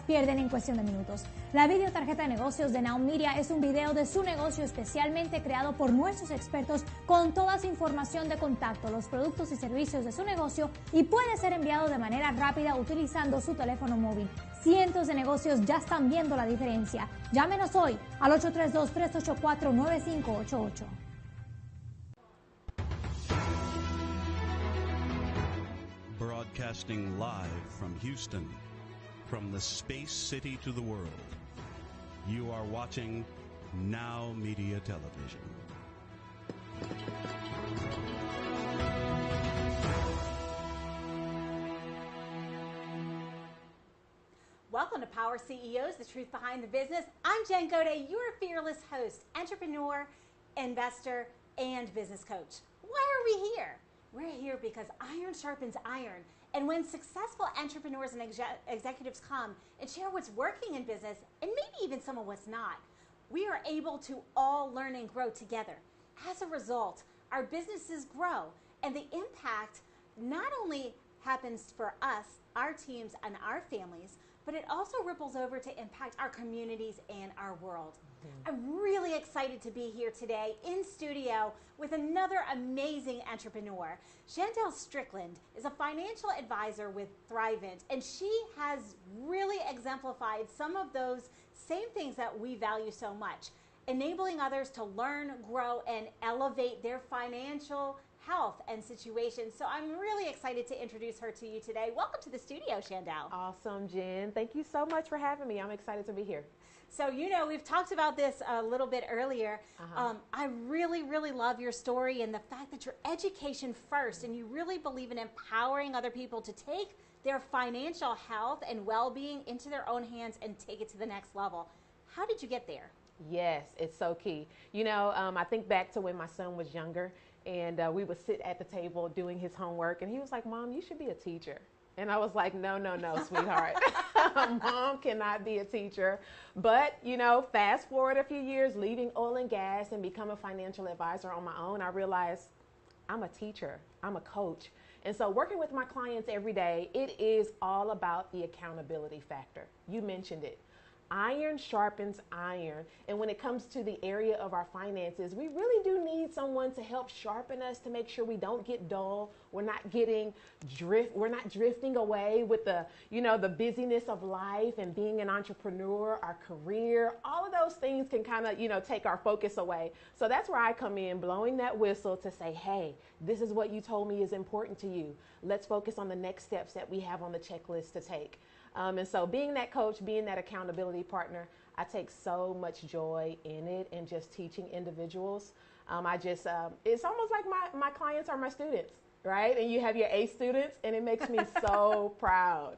pierden en cuestión de minutos. La videotarjeta de negocios de Now Media es un video de su negocio especialmente creado por nuestros expertos con toda su información de contacto, los productos y servicios de su negocio y puede ser enviado de manera rápida utilizando su teléfono móvil. Cientos de negocios ya están viendo la diferencia. Llámenos hoy al 832-384-9588. Broadcasting live from Houston, from the space city to the world, you are watching Now Media Television. Welcome to Power CEOs, the truth behind the business. I'm Jen Gaudet, your fearless host, entrepreneur, investor, and business coach. Why are we here? We're here because iron sharpens iron. And when successful entrepreneurs and executives come and share what's working in business, and maybe even some of what's not, we are able to all learn and grow together. As a result, our businesses grow, and the impact not only happens for us, our teams, and our families, but it also ripples over to impact our communities and our world. I'm really excited to be here today in studio with another amazing entrepreneur. Chandel Strickland is a financial advisor with Thrivent, and she has really exemplified some of those same things that we value so much, enabling others to learn, grow, and elevate their financial health and situation. So I'm really excited to introduce her to you today. Welcome to the studio, Chandel. Awesome, Jen. Thank you so much for having me. I'm excited to be here. So, you know, we've talked about this a little bit earlier. I really, really love your story and the fact that you're education first and you really believe in empowering other people to take their financial health and well-being into their own hands and take it to the next level. How did you get there? Yes, it's so key. You know, I think back to when my son was younger and we would sit at the table doing his homework and he was like, "Mom, you should be a teacher." And I was like, no, sweetheart. Mom cannot be a teacher. But, you know, fast forward a few years, leaving oil and gas and become a financial advisor on my own, I realized I'm a teacher. I'm a coach. And so working with my clients every day, it is all about the accountability factor. You mentioned it. Iron sharpens iron. And when it comes to the area of our finances, we really do need someone to help sharpen us to make sure we don't get dull. We're not drifting away with the, you know, the busyness of life and being an entrepreneur, our career. All of those things can kind of, you know, take our focus away. So that's where I come in, blowing that whistle to say, hey, this is what you told me is important to you. Let's focus on the next steps that we have on the checklist to take. And so being that coach, being that accountability partner, I take so much joy in it and just teaching individuals. It's almost like my clients are my students, right? And you have your A students and it makes me so proud.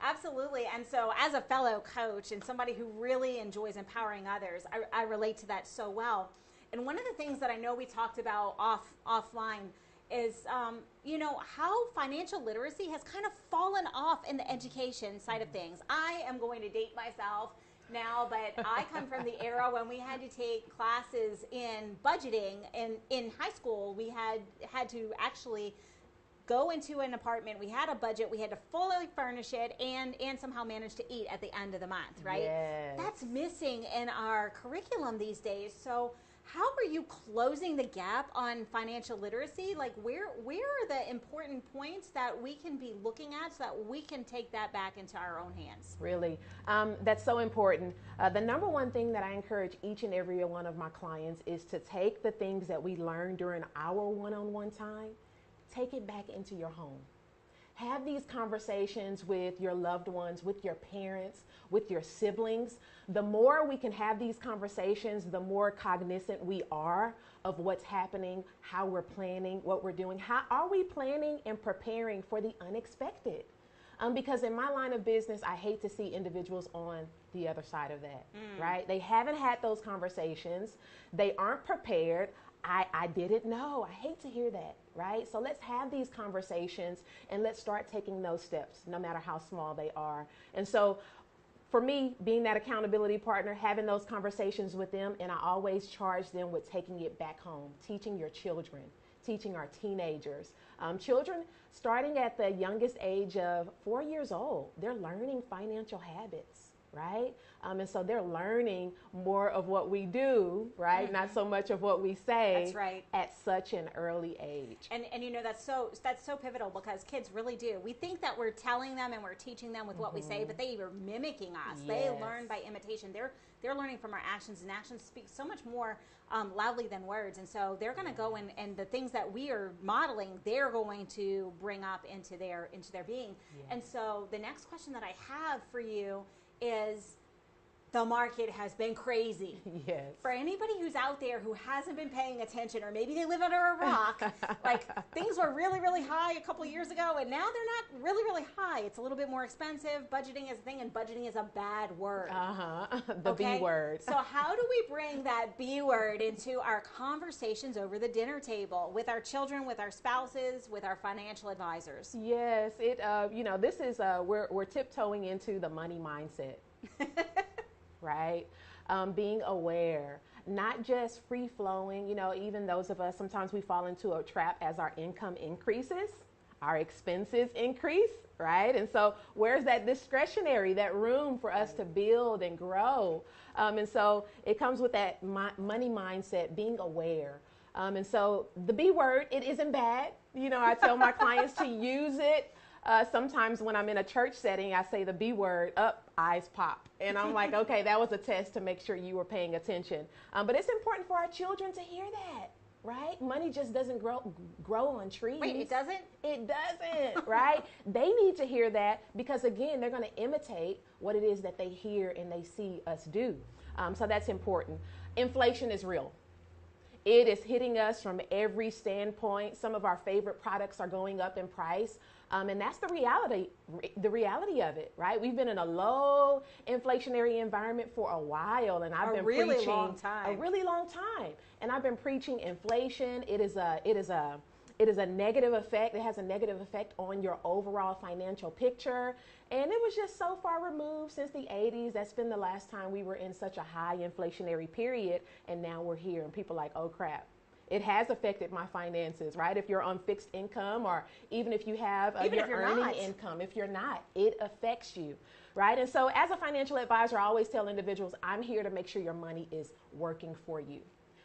Absolutely. And so as a fellow coach and somebody who really enjoys empowering others, I relate to that so well. And one of the things that I know we talked about offline is, you know, how financial literacy has kind of fallen off in the education side of things. I am going to date myself now, but I come from the era when we had to take classes in budgeting, and in high school we had to actually go into an apartment. We had a budget. We had to fully furnish it and somehow manage to eat at the end of the month, right? Yes. That's missing in our curriculum these days. So how are you closing the gap on financial literacy? Like where are the important points that we can be looking at so that we can take that back into our own hands? Really, that's so important. The number one thing that I encourage each and every one of my clients is to take the things that we learned during our one-on-one time, take it back into your home. Have these conversations with your loved ones, with your parents, with your siblings. The more we can have these conversations, the more cognizant we are of what's happening, how we're planning, what we're doing. How are we planning and preparing for the unexpected? Because in my line of business, I hate to see individuals on the other side of that, right? They haven't had those conversations. They aren't prepared. I didn't know. I hate to hear that, right? So let's have these conversations and let's start taking those steps, no matter how small they are. And so for me, being that accountability partner, having those conversations with them, and I always charge them with taking it back home, teaching your children, teaching our teenagers. Children starting at the youngest age of 4 years old, they're learning financial habits, right? And so they're learning more of what we do, right? Mm-hmm. Not so much of what we say. That's right. At such an early age. And that's so pivotal, because kids really do. We think that we're telling them and we're teaching them with what we say, but they are mimicking us. Yes. They learn by imitation. They're learning from our actions, and actions speak so much more loudly than words. And so they're going to go and the things that we are modeling, they're going to bring up into their being. Yes. And so the next question that I have for you is, the market has been crazy. Yes. For anybody who's out there who hasn't been paying attention, or maybe they live under a rock, like things were really, really high a couple years ago, and now they're not really, really high. It's a little bit more expensive. Budgeting is a thing, and budgeting is a bad word. The B word. So how do we bring that B word into our conversations over the dinner table with our children, with our spouses, with our financial advisors? Yes, this is we're tiptoeing into the money mindset. Right? Being aware, not just free flowing, even those of us, sometimes we fall into a trap as our income increases, our expenses increase, right? And so where's that discretionary, that room for us to build and grow? And so it comes with that money mindset, being aware. And so the B word, it isn't bad. I tell my clients to use it. Sometimes when I'm in a church setting, I say the B word, eyes pop. And I'm like, okay, that was a test to make sure you were paying attention. But it's important for our children to hear that, right? Money just doesn't grow on trees. Wait, it doesn't? It doesn't, right? They need to hear that, because, again, they're going to imitate what it is that they hear and they see us do. So that's important. Inflation is real. It is hitting us from every standpoint. Some of our favorite products are going up in price. And that's the reality of it, right? We've been in a low inflationary environment for a while, and I've been preaching a really long time. And I've been preaching inflation. It is a negative effect. It has a negative effect on your overall financial picture. And it was just so far removed since the 80s. That's been the last time we were in such a high inflationary period. And now we're here, and people are like, oh crap. It has affected my finances, right? If you're on fixed income, or even if you have your earning income, if you're not, it affects you, right? And so as a financial advisor, I always tell individuals, I'm here to make sure your money is working for you.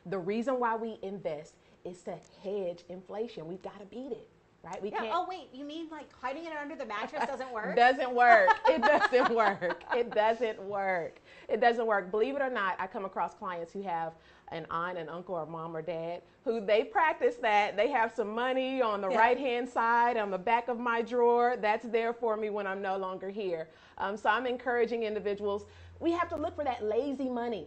The reason why we invest is to hedge inflation. We've got to beat it, right? We can't. Oh, wait, you mean like hiding it under the mattress doesn't work? Doesn't work. It doesn't work. It doesn't work. It doesn't work. Believe it or not, I come across clients who have an aunt, an uncle, or mom or dad who they practice that. They have some money on the right-hand side, on the back of my drawer. That's there for me when I'm no longer here. So I'm encouraging individuals, we have to look for that lazy money,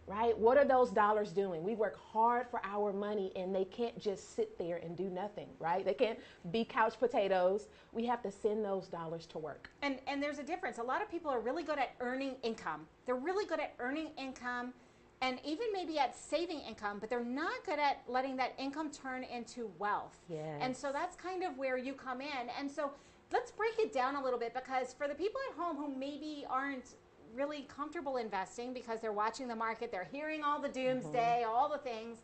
right? What are those dollars doing? We work hard for our money, and they can't just sit there and do nothing, right? They can't be couch potatoes. We have to send those dollars to work. And there's a difference. A lot of people are really good at earning income. They're really good at earning income, and even maybe at saving income, but they're not good at letting that income turn into wealth. Yes. And so that's kind of where you come in. And so let's break it down a little bit, because for the people at home who maybe aren't really comfortable investing because they're watching the market, they're hearing all the doomsday, all the things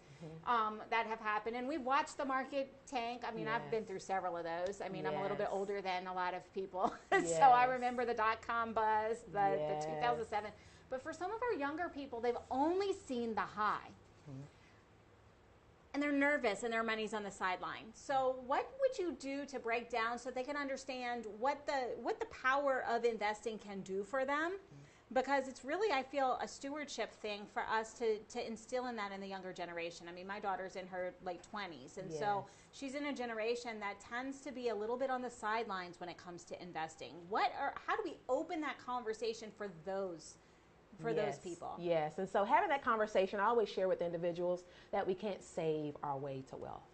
that have happened, and we've watched the market tank. I mean, I've been through several of those. I mean, I'm a little bit older than a lot of people, so I remember the dot-com buzz, the 2007. But for some of our younger people, they've only seen the high. And they're nervous, and their money's on the sideline. So what would you do to break down so they can understand what the power of investing can do for them? Because it's really, I feel, a stewardship thing for us to instill in that in the younger generation. I mean, my daughter's in her late 20s, and so she's in a generation that tends to be a little bit on the sidelines when it comes to investing. How do we open that conversation for those people? Yes, and so having that conversation, I always share with individuals that we can't save our way to wealth,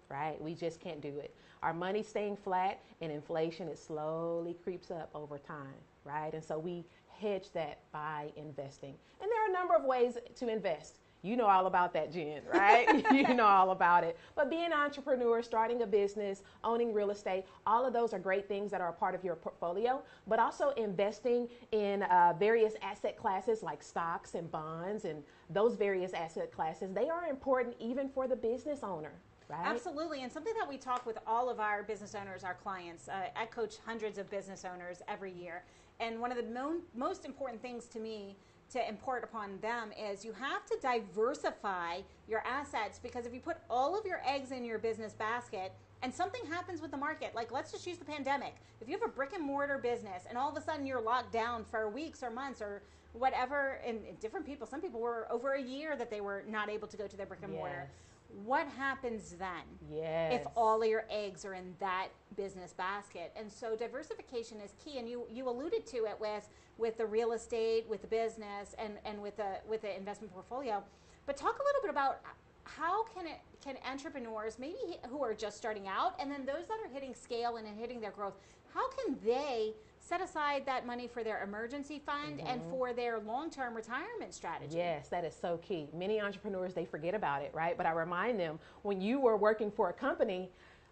right? We just can't do it. Our money's staying flat, and inflation, it slowly creeps up over time, right? And so we hedge that by investing. And there are a number of ways to invest. You know all about that, Jen, right? You know all about it. But being an entrepreneur, starting a business, owning real estate, all of those are great things that are a part of your portfolio. But also investing in various asset classes like stocks and bonds, and those various asset classes, they are important even for the business owner. right? Absolutely. And something that we talk with all of our business owners, our clients, I coach hundreds of business owners every year. And one of the most important things to me to impart upon them is you have to diversify your assets, because if you put all of your eggs in your business basket and something happens with the market, like let's just use the pandemic. If you have a brick and mortar business and all of a sudden you're locked down for weeks or months or whatever, and different people, some people were over a year that they were not able to go to their brick and mortar. What happens then if all of your eggs are in that business basket? And so diversification is key. And you alluded to it with the real estate, with the business, and with the investment portfolio. But talk a little bit about how can entrepreneurs, maybe who are just starting out, and then those that are hitting scale and hitting their growth, how can they set aside that money for their emergency fund and for their long-term retirement strategy? Yes, that is so key. Many entrepreneurs, they forget about it, right? But I remind them, when you were working for a company,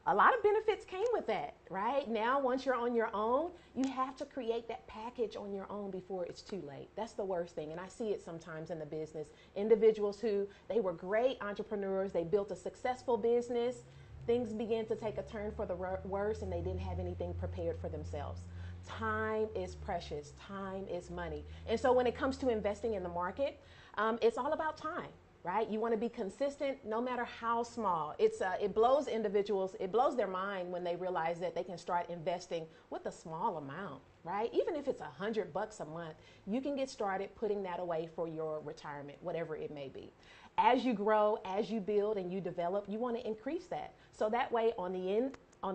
a lot of benefits came with that, right? Now, once you're on your own, you have to create that package on your own before it's too late. That's the worst thing. And I see it sometimes in the business. Individuals who, they were great entrepreneurs, they built a successful business, things began to take a turn for the worse, and they didn't have anything prepared for themselves. Time is precious. Time is money. And so when it comes to investing in the market, it's all about time, right? You want to be consistent no matter how small. It blows individuals, it blows their mind when they realize that they can start investing with a small amount, right? Even if it's $100 a month, you can get started putting that away for your retirement, whatever it may be. As you grow, as you build and you develop, you want to increase that. So that way on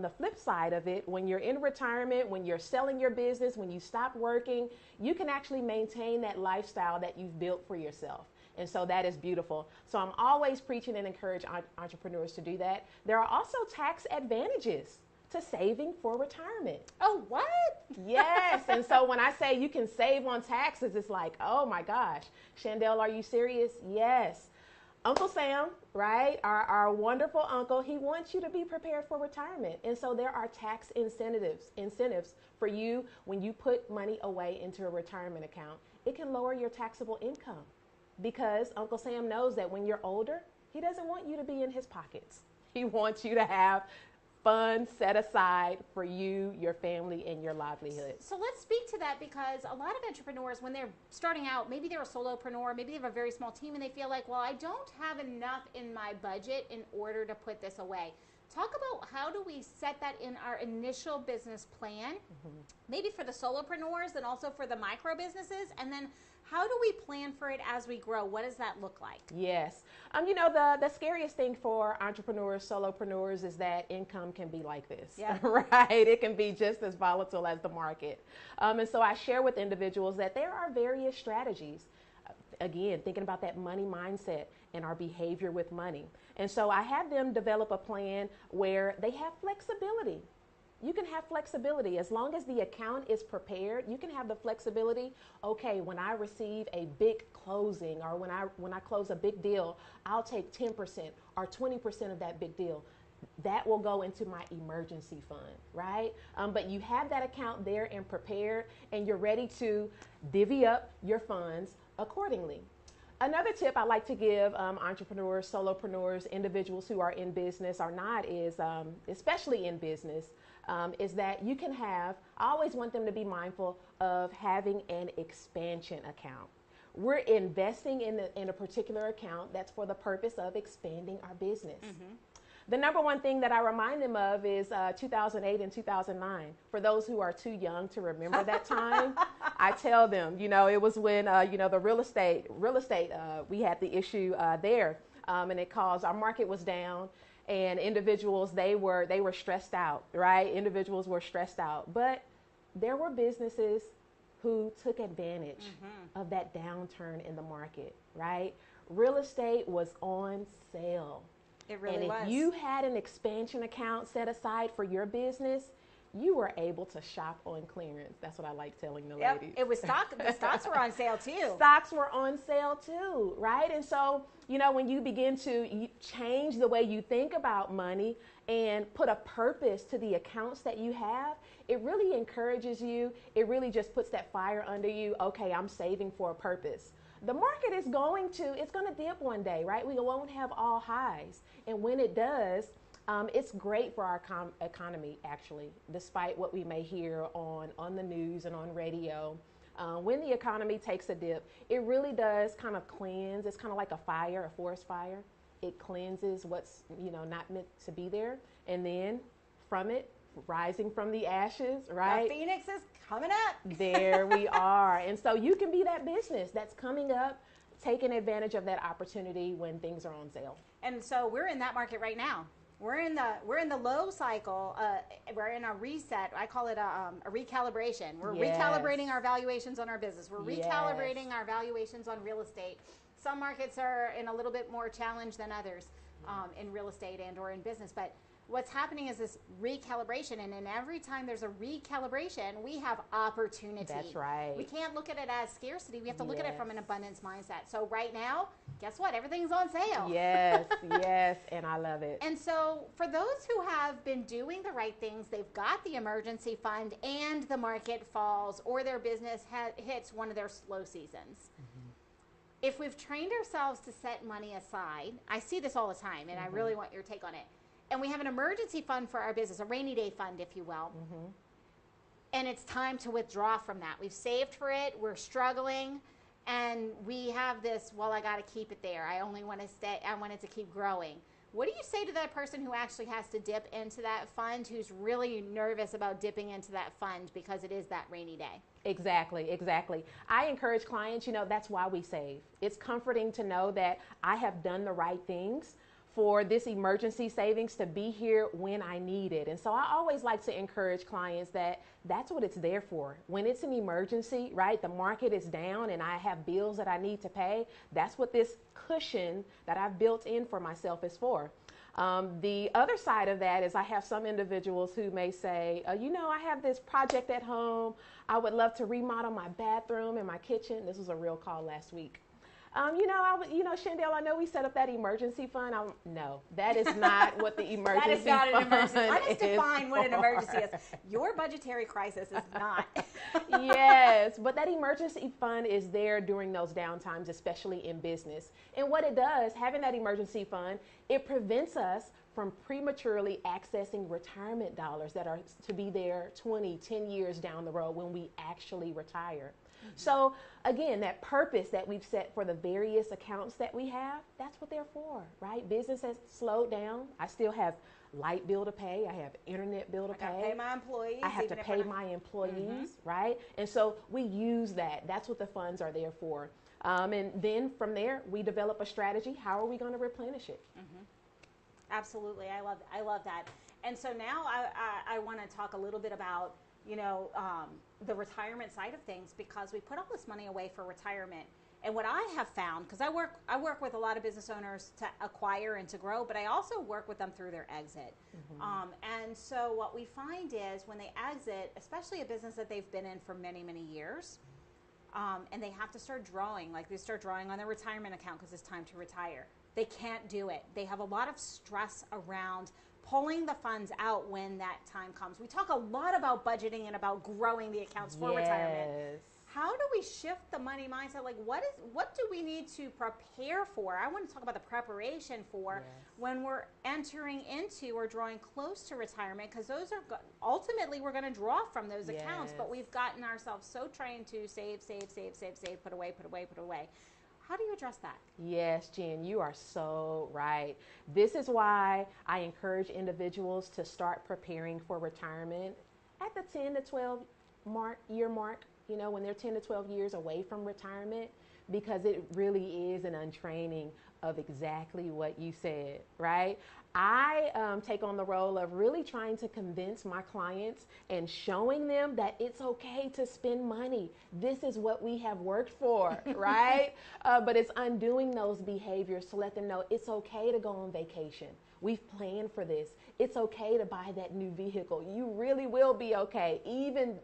the flip side of it, when you're in retirement, when you're selling your business, when you stop working, you can actually maintain that lifestyle that you've built for yourself. And so that is beautiful. So I'm always preaching and encourage entrepreneurs to do that. There are also tax advantages to saving for retirement. Oh, what? Yes. And so when I say you can save on taxes, it's like, oh my gosh, Chandel, are you serious? Yes. Uncle Sam, right, our wonderful uncle, he wants you to be prepared for retirement. And so there are tax incentives for you when you put money away into a retirement account. It can lower your taxable income, because Uncle Sam knows that when you're older, he doesn't want you to be in his pockets. He wants you to have funds set aside for you, your family, and your livelihood. So let's speak to that, because a lot of entrepreneurs, when they're starting out, maybe they're a solopreneur, maybe they have a very small team, and they feel like, well, I don't have enough in my budget in order to put this away. Talk about how do we set that in our initial business plan, maybe for the solopreneurs and also for the micro businesses, and then how do we plan for it as we grow? What does that look like? Yes. You know, the scariest thing for entrepreneurs, solopreneurs, is that income can be like this, right? It can be just as volatile as the market. And so I share with individuals that there are various strategies. Again, thinking about that money mindset and our behavior with money. And so I have them develop a plan where they have flexibility. You can have flexibility as long as the account is prepared. You can have the flexibility. Okay, when I receive a big closing, or when I close a big deal, I'll take 10% or 20% of that big deal. That will go into my emergency fund, right? But you have that account there and prepared, and you're ready to divvy up your funds accordingly. Another tip I like to give entrepreneurs, solopreneurs, individuals who are in business or not is, especially in business, is that you can have, I always want them to be mindful of having an expansion account. We're investing in a particular account that's for the purpose of expanding our business. The number one thing that I remind them of is 2008 and 2009. For those who are too young to remember that time, I tell them, you know, it was when, you know, the real estate, we had the issue there, and it caused, our market was down, and individuals, they were stressed out, right? Individuals were stressed out, but there were businesses who took advantage of that downturn in the market, right? Real estate was on sale. It really was. And if you had an expansion account set aside for your business, you were able to shop on clearance. That's what I like telling the ladies. It was the stocks were on sale too. Stocks were on sale too, right? And so, you know, when you begin to change the way you think about money and put a purpose to the accounts that you have, it really encourages you. It really just puts that fire under you. Okay, I'm saving for a purpose. the market is going to dip one day, right? We won't have all highs. And when it does, it's great for our economy, actually, despite what we may hear on the news and on radio. When the economy takes a dip, it really does kind of cleanse. It's kind of like a fire, a forest fire. It cleanses what's, not meant to be there. And then from it, rising from the ashes, right? The phoenix is coming up. There we are. And so you can be that business that's coming up, taking advantage of that opportunity when things are on sale. And so we're in that market right now. We're in the low cycle. We're in a reset. I call it a recalibration. We're recalibrating our valuations on our business. We're recalibrating our valuations on real estate. Some markets are in a little bit more challenge than others in real estate and or in business. But what's happening is this recalibration, and then every time there's a recalibration, we have opportunity. That's right. We can't look at it as scarcity. We have to look at it from an abundance mindset. So right now, guess what? Everything's on sale. Yes, yes, and I love it. And so for those who have been doing the right things, they've got the emergency fund and the market falls or their business hits one of their slow seasons. If we've trained ourselves to set money aside, I see this all the time, and I really want your take on it. And we have an emergency fund for our business, a rainy day fund, if you will. And it's time to withdraw from that. We've saved for it. We're struggling. And we have this, well, I got to keep it there. I only want to stay. I want it to keep growing. What do you say to that person who actually has to dip into that fund, who's really nervous about dipping into that fund because it is that rainy day? Exactly, exactly. I encourage clients, that's why we save. It's comforting to know that I have done the right things for this emergency savings to be here when I need it. And so I always like to encourage clients that that's what it's there for. When it's an emergency, right, the market is down and I have bills that I need to pay, that's what this cushion that I've built in for myself is for. The other side of that is I have some individuals who may say, I have this project at home. I would love to remodel my bathroom and my kitchen. This was a real call last week. Shandell, I know we set up that emergency fund. No, that is not what the emergency fund is. That is not an emergency. Let us define what an emergency is. Your budgetary crisis is not. Yes, but that emergency fund is there during those downtimes, especially in business. And what it does, having that emergency fund, it prevents us from prematurely accessing retirement dollars that are to be there 10 years down the road when we actually retire. So again, that purpose that we've set for the various accounts that we have, that's what they're for, right? Business has slowed down. I still have light bill to pay. I have internet bill to pay. I have to pay my employees. I have to pay my employees, right? And so we use that. That's what the funds are there for. And then from there, we develop a strategy. How are we going to replenish it? Absolutely. I love that. And so now I want to talk a little bit about the retirement side of things, because we put all this money away for retirement. And what I have found, because I work with a lot of business owners to acquire and to grow, but I also work with them through their exit. And so what we find is when they exit, especially a business that they've been in for many, many years, and they have to start drawing, like they start drawing on their retirement account because it's time to retire. They can't do it. They have a lot of stress around pulling the funds out when that time comes. We talk a lot about budgeting and about growing the accounts for retirement. How do we shift the money mindset? Like what do we need to prepare for? I want to talk about the preparation for when we're entering into or drawing close to retirement, because those are ultimately we're going to draw from those accounts, but we've gotten ourselves so trained to save, put away. How do you address that? Yes, Jen, you are so right. This is why I encourage individuals to start preparing for retirement at the 10 to 12 year mark, when they're 10 to 12 years away from retirement, because it really is an untraining of exactly what you said, right? I take on the role of really trying to convince my clients and showing them that it's okay to spend money. This is what we have worked for, right? But it's undoing those behaviors to let them know it's okay to go on vacation. We've planned for this. It's okay to buy that new vehicle. You really will be okay. Even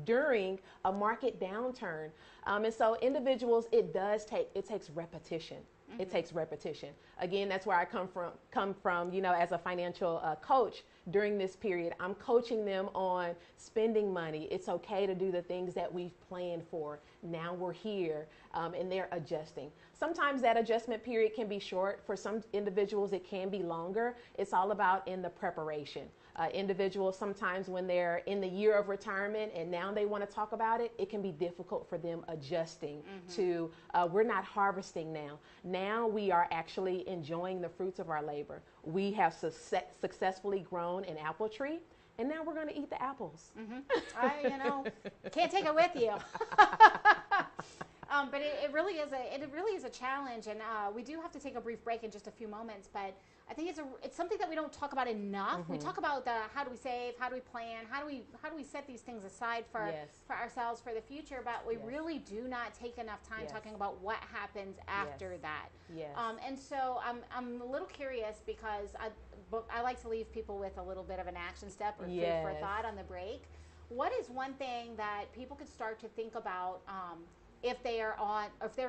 during a market downturn. And so individuals, it takes repetition. It takes repetition. Again, that's where I come from, you know, as a financial coach during this period. I'm coaching them on spending money. It's okay to do the things that we've planned for. Now we're here, and they're adjusting. Sometimes that adjustment period can be short. For some individuals, it can be longer. It's all about in the preparation. Individuals, sometimes when they're in the year of retirement and now they want to talk about it, it can be difficult for them adjusting to, we're not harvesting now. Now we are actually enjoying the fruits of our labor. We have successfully grown an apple tree, and now we're going to eat the apples. You know, can't take it with you. But it really is a challenge, and we do have to take a brief break in just a few moments. But I think it's something that we don't talk about enough. We talk about how do we save, how do we plan, how do we set these things aside for ourselves for the future. But we really do not take enough time talking about what happens after that. And so I'm a little curious because I like to leave people with a little bit of an action step or food for thought on the break. What is one thing that people could start to think about? If they're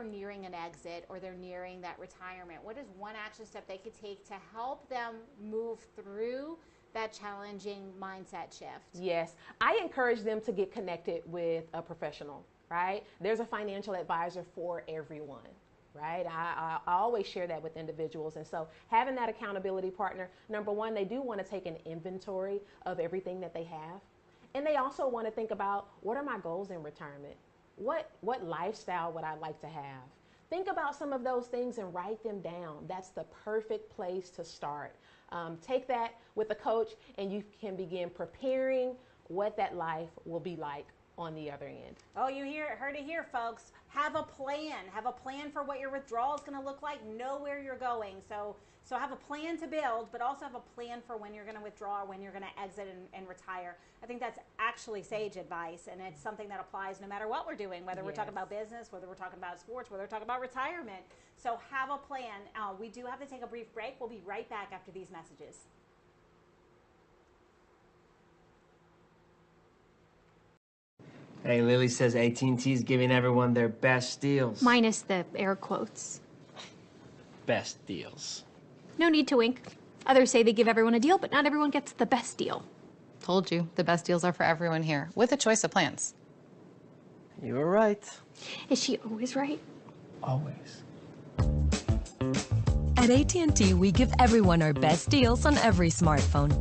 nearing an exit or they're nearing that retirement, what is one action step they could take to help them move through that challenging mindset shift? Yes, I encourage them to get connected with a professional, right? There's a financial advisor for everyone, right? I always share that with individuals. And so having that accountability partner, number one, they do want to take an inventory of everything that they have. And they also want to think about, what are my goals in retirement? What lifestyle would I like to have? Think about some of those things and write them down. That's the perfect place to start. Take that with a coach and you can begin preparing what that life will be like on the other end. Oh, you heard it here, folks. Have a plan. Have a plan for what your withdrawal is going to look like. Know where you're going. So have a plan to build, but also have a plan for when you're going to withdraw or when you're going to exit and retire. I think that's actually sage advice, and it's something that applies no matter what we're doing, whether we're talking about business, whether we're talking about sports, whether we're talking about retirement. So have a plan. We do have to take a brief break. We'll be right back after these messages. Hey, Lily says AT&T is giving everyone their best deals. Minus the air quotes. Best deals. No need to wink. Others say they give everyone a deal, but not everyone gets the best deal. Told you, the best deals are for everyone here, with a choice of plans. You were right. Is she always right? Always. At AT&T, we give everyone our best deals on every smartphone.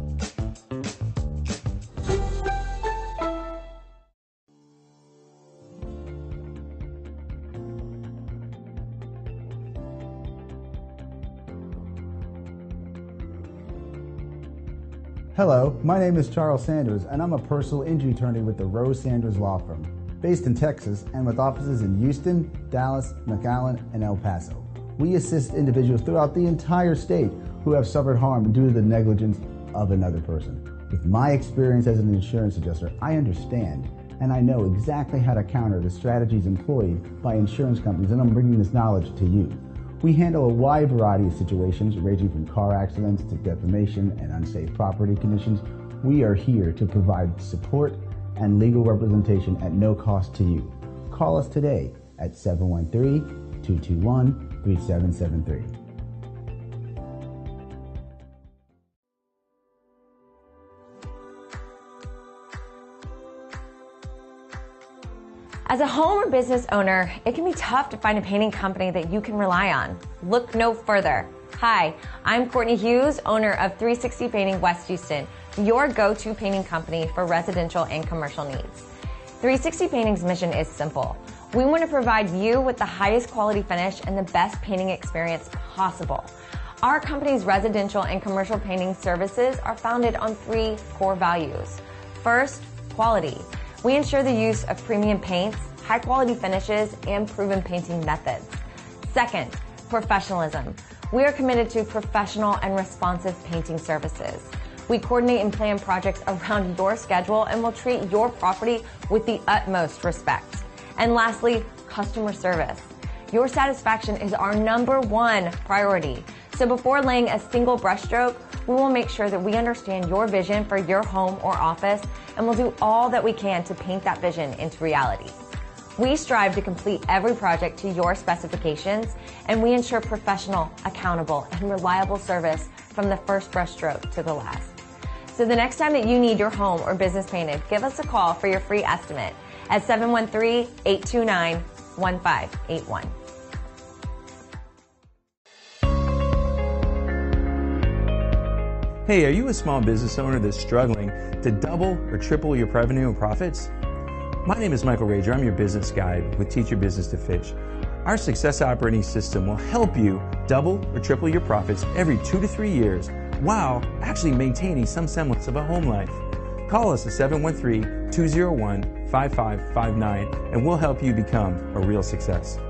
Hello, my name is Charles Sanders, and I'm a personal injury attorney with the Rose Sanders Law Firm, based in Texas and with offices in Houston, Dallas, McAllen, and El Paso. We assist individuals throughout the entire state who have suffered harm due to the negligence of another person. With my experience as an insurance adjuster, I understand and I know exactly how to counter the strategies employed by insurance companies, and I'm bringing this knowledge to you. We handle a wide variety of situations, ranging from car accidents to defamation and unsafe property conditions. We are here to provide support and legal representation at no cost to you. Call us today at 713-221-3773. As a home or business owner, it can be tough to find a painting company that you can rely on. Look no further. Hi, I'm Courtney Hughes, owner of 360 Painting West Houston, your go-to painting company for residential and commercial needs. 360 Painting's mission is simple. We want to provide you with the highest quality finish and the best painting experience possible. Our company's residential and commercial painting services are founded on 3 core values. First, quality. We ensure the use of premium paints, high quality finishes, and proven painting methods. Second, professionalism. We are committed to professional and responsive painting services. We coordinate and plan projects around your schedule and will treat your property with the utmost respect. And lastly, customer service. Your satisfaction is our #1 priority. So before laying a single brushstroke, we will make sure that we understand your vision for your home or office, and we'll do all that we can to paint that vision into reality. We strive to complete every project to your specifications, and we ensure professional, accountable, and reliable service from the first brushstroke to the last. So the next time that you need your home or business painted, give us a call for your free estimate at 713-829-1581. Hey, are you a small business owner that's struggling to double or triple your revenue and profits? My name is Michael Rager. I'm your business guide with Teach Your Business to Fish. Our success operating system will help you double or triple your profits every 2 to 3 years while actually maintaining some semblance of a home life. Call us at 713-201-5559 and we'll help you become a real success.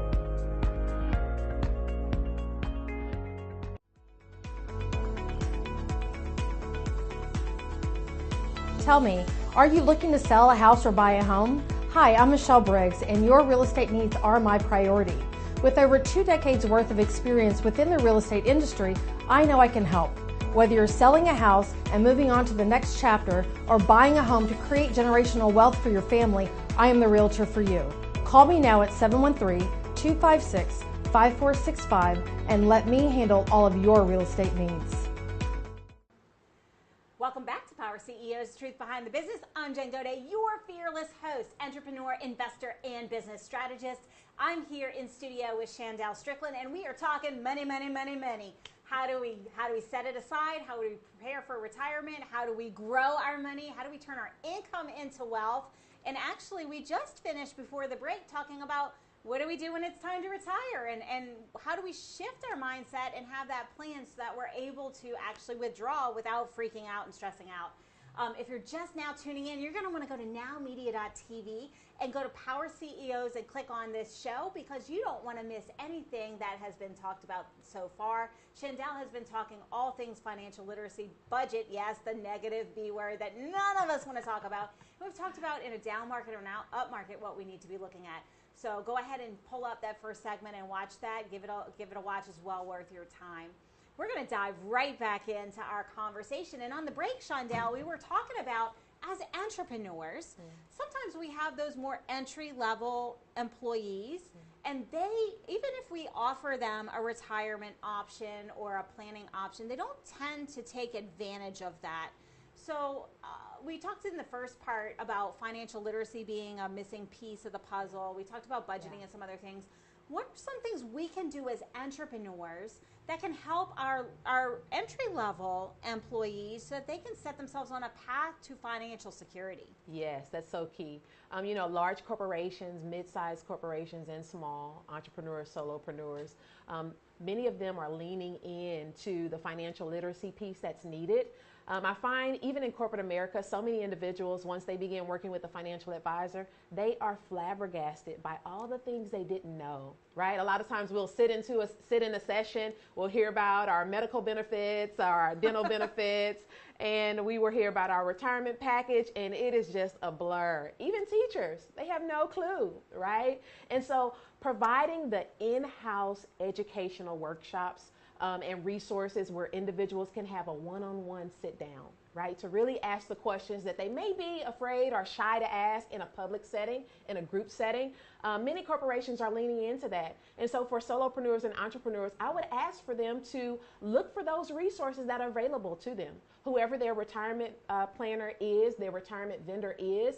Tell me, are you looking to sell a house or buy a home? Hi, I'm Michelle Briggs, and your real estate needs are my priority. With over 2 decades worth of experience within the real estate industry, I know I can help. Whether you're selling a house and moving on to the next chapter or buying a home to create generational wealth for your family, I am the realtor for you. Call me now at 713-256-5465 and let me handle all of your real estate needs. Welcome back to Power CEOs, Truth Behind the Business. I'm Jen Gaudet, your fearless host, entrepreneur, investor, and business strategist. I'm here in studio with Shandell Strickland, and we are talking money, money, money, money. How do we set it aside? How do we prepare for retirement? How do we grow our money? How do we turn our income into wealth? And actually, we just finished before the break talking about what do we do when it's time to retire, and how do we shift our mindset and have that plan so that we're able to actually withdraw without freaking out and stressing out. If you're just now tuning in, you're going to want to go to nowmedia.tv and go to Power CEOs and click on this show because you don't want to miss anything that has been talked about so far. Shandell has been talking all things financial literacy, budget, yes, the negative B word that none of us want to talk about. We've talked about in a down market or now up market what we need to be looking at. So go ahead and pull up that first segment and watch that. Give it a watch. It's well worth your time. We're going to dive right back into our conversation. And on the break, Shandell, we were talking about as entrepreneurs, sometimes we have those more entry-level employees, and they, even if we offer them a retirement option or a planning option, they don't tend to take advantage of that. So we talked in the first part about financial literacy being a missing piece of the puzzle. We talked about budgeting and some other things. What are some things we can do as entrepreneurs that can help our entry-level employees so that they can set themselves on a path to financial security? Yes, that's so key. Large corporations, mid-sized corporations, and small entrepreneurs, solopreneurs, many of them are leaning into the financial literacy piece that's needed. I find even in corporate America, so many individuals, once they begin working with a financial advisor, they are flabbergasted by all the things they didn't know, right? A lot of times we'll sit in a session, we'll hear about our medical benefits, our dental benefits, and we will hear about our retirement package, and it is just a blur. Even teachers, they have no clue, right? And so providing the in-house educational workshops and resources where individuals can have a one-on-one sit down, right? To really ask the questions that they may be afraid or shy to ask in a public setting, in a group setting. Many corporations are leaning into that. And so for solopreneurs and entrepreneurs, I would ask for them to look for those resources that are available to them. Whoever their retirement planner is, their retirement vendor is,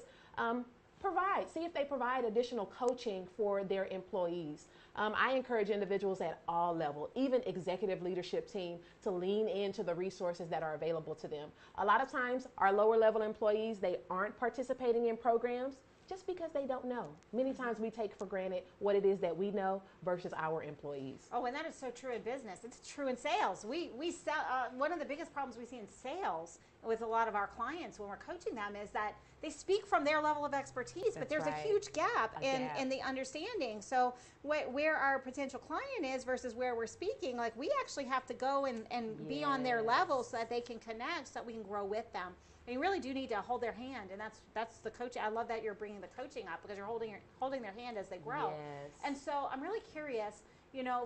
see if they provide additional coaching for their employees. I encourage individuals at all levels, even executive leadership team, to lean into the resources that are available to them. A lot of times, our lower level employees, they aren't participating in programs just because they don't know. Many times we take for granted what it is that we know versus our employees. Oh, and that is so true in business. It's true in sales. We sell. One of the biggest problems we see in sales with a lot of our clients when we're coaching them is that they speak from their level of expertise, but there's a huge gap in the understanding. So where our potential client is versus where we're speaking, like we actually have to go and be on their level so that they can connect, so that we can grow with them. And you really do need to hold their hand, and that's the coach. I love that you're bringing the coaching up because you're holding their hand as they grow. Yes. And so I'm really curious,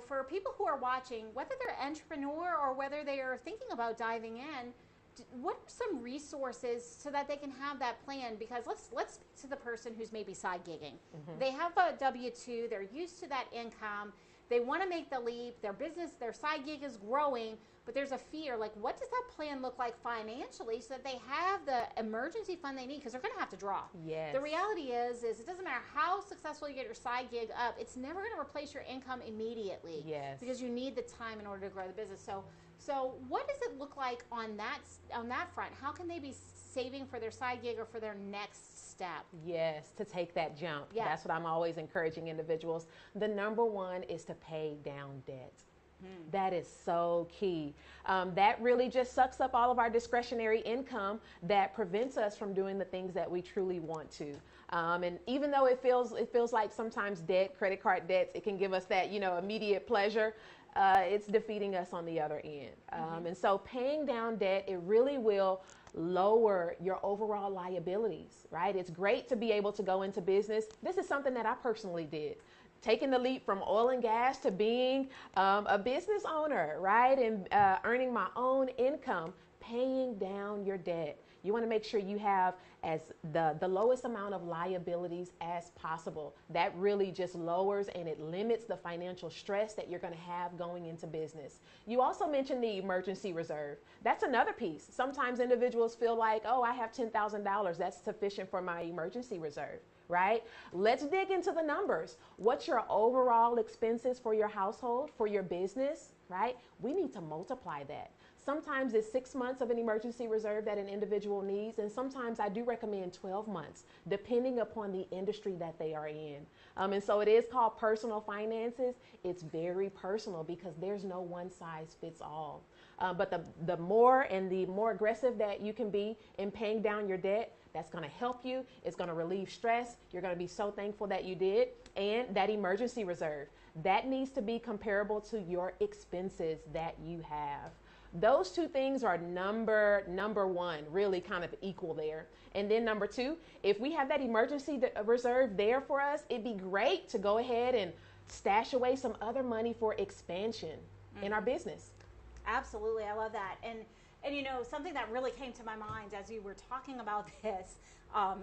for people who are watching, whether they're an entrepreneur or whether they are thinking about diving in, what are some resources so that they can have that plan? Because let's speak to the person who's maybe side gigging. They have a W-2, they're used to that income, they want to make the leap, their business, their side gig is growing, but there's a fear, like what does that plan look like financially so that they have the emergency fund they need, because they're going to have to draw. Yes. The reality is it doesn't matter how successful you get your side gig up, it's never going to replace your income immediately. Yes. Because you need the time in order to grow the business. So what does it look like on that front? How can they be saving for their side gig or for their next step? Yes, to take that jump. Yeah. That's what I'm always encouraging individuals. The number one is to pay down debt. That is so key. That really just sucks up all of our discretionary income that prevents us from doing the things that we truly want to. And even though it feels like sometimes debt, credit card debts, it can give us that, immediate pleasure. It's defeating us on the other end. And so paying down debt, it really will lower your overall liabilities, right? It's great to be able to go into business. This is something that I personally did. Taking the leap from oil and gas to being a business owner, right? And earning my own income, paying down your debt. You want to make sure you have as the lowest amount of liabilities as possible. That really just lowers and it limits the financial stress that you're going to have going into business. You also mentioned the emergency reserve. That's another piece. Sometimes individuals feel like, oh, I have $10,000. That's sufficient for my emergency reserve, right? Let's dig into the numbers. What's your overall expenses for your household, for your business, right? We need to multiply that. Sometimes it's 6 months of an emergency reserve that an individual needs, and sometimes I do recommend 12 months, depending upon the industry that they are in. And so it is called personal finances. It's very personal because there's no one size fits all. But the more aggressive that you can be in paying down your debt, that's going to help you. It's going to relieve stress. You're going to be so thankful that you did. And that emergency reserve, that needs to be comparable to your expenses that you have. Those two things are number one, really kind of equal there. And then number two, if we have that emergency reserve there for us, it'd be great to go ahead and stash away some other money for expansion in our business. Absolutely. I love that. And something that really came to my mind as you were talking about this,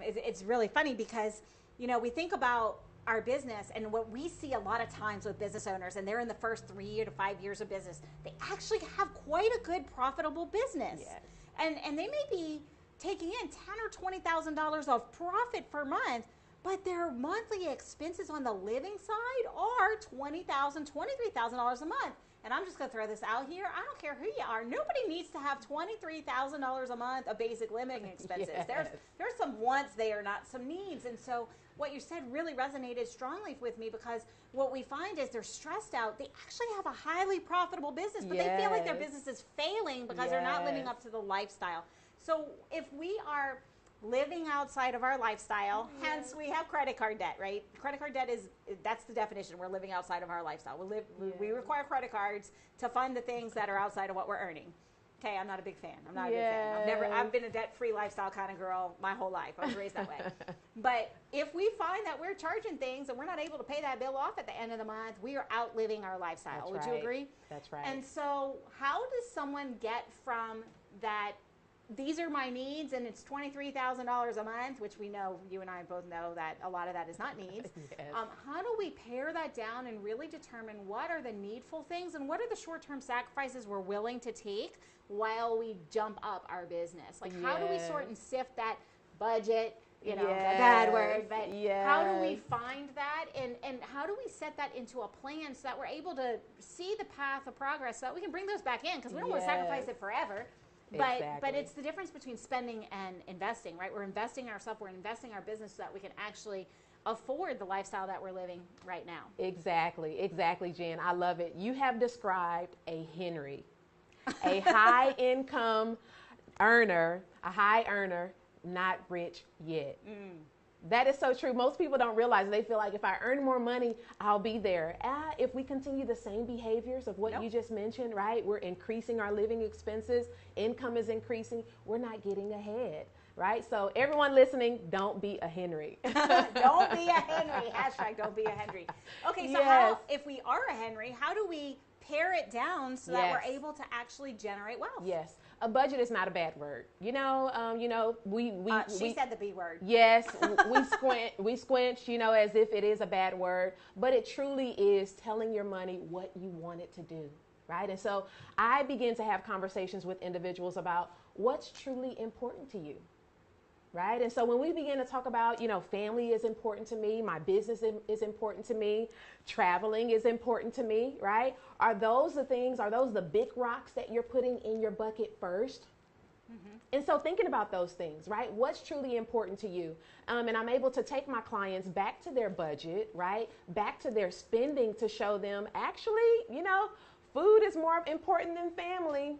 it's really funny because, we think about our business and what we see a lot of times with business owners, and they're in the first 3 to 5 years of business, they actually have quite a good profitable business. Yes. And they may be taking in $10,000 or $20,000 of profit per month, but their monthly expenses on the living side are $20,000, $23,000 a month. And I'm just going to throw this out here. I don't care who you are. Nobody needs to have $23,000 a month of basic living expenses. Yes. There's some wants there, not some needs. And so what you said really resonated strongly with me, because what we find is they're stressed out. They actually have a highly profitable business, but they feel like their business is failing because they're not living up to the lifestyle. So if we are living outside of our lifestyle, hence we have credit card debt, right? Credit card debt that's the definition. We're living outside of our lifestyle. We require credit cards to fund the things that are outside of what we're earning. Okay, I'm not a big fan. I've been a debt-free lifestyle kind of girl my whole life. I was raised that way. But if we find that we're charging things and we're not able to pay that bill off at the end of the month, we are outliving our lifestyle. Would you agree? That's right. And so how does someone get from that, these are my needs, and it's $23,000 a month, which we know, you and I both know that a lot of that is not needs. Yes. How do we pare that down and really determine what are the needful things and what are the short-term sacrifices we're willing to take while we jump up our business? Like, how do we sort and sift that budget, the bad word, but how do we find that, and how do we set that into a plan so that we're able to see the path of progress so that we can bring those back in, because we don't want to sacrifice it forever. But it's the difference between spending and investing, right? We're investing in ourselves, we're investing in our business so that we can actually afford the lifestyle that we're living right now. Exactly, Jen. I love it. You have described a Henry, a high income earner, not rich yet. That is so true. Most people don't realize. They feel like if I earn more money, I'll be there. If we continue the same behaviors of what you just mentioned, right? We're increasing our living expenses. Income is increasing. We're not getting ahead, right? So everyone listening, don't be a Henry. Don't be a Henry. Hashtag don't be a Henry. Okay, so how, if we are a Henry, how do we pare it down so that we're able to actually generate wealth? Yes. a budget is not a bad word. We she said the B word. Yes, we squinch, as if it is a bad word, but it truly is telling your money what you want it to do, right? And so I begin to have conversations with individuals about what's truly important to you. Right. And so when we begin to talk about, family is important to me, my business is important to me, traveling is important to me, right? Are those the big rocks that you're putting in your bucket first? Mm-hmm. And so thinking about those things, right? What's truly important to you? And I'm able to take my clients back to their budget, right? Back to their spending to show them actually, food is more important than family.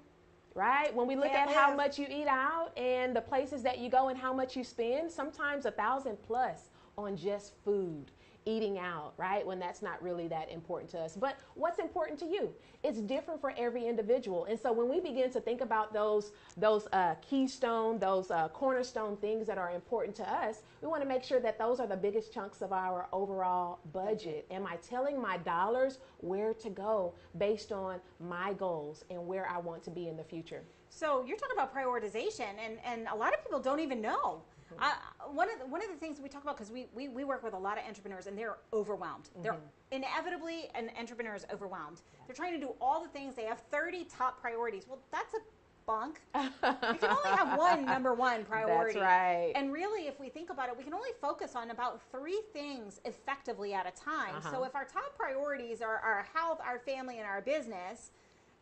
Right? When we look at how much you eat out and the places that you go and how much you spend, sometimes $1,000 plus on just food, eating out, right? When that's not really that important to us. But what's important to you? It's different for every individual. And so when we begin to think about those keystone, those cornerstone things that are important to us, we want to make sure that those are the biggest chunks of our overall budget. Am I telling my dollars where to go based on my goals and where I want to be in the future? So you're talking about prioritization, and a lot of people don't even know. One of the things we talk about, because we work with a lot of entrepreneurs and they're overwhelmed. Mm-hmm. They're inevitably, an entrepreneur is overwhelmed. They're trying to do all the things. They have 30 top priorities. Well, that's a bunk. You can only have one number one priority. That's right. And really, if we think about it, we can only focus on about 3 things effectively at a time. Uh-huh. So if our top priorities are our health, our family, and our business,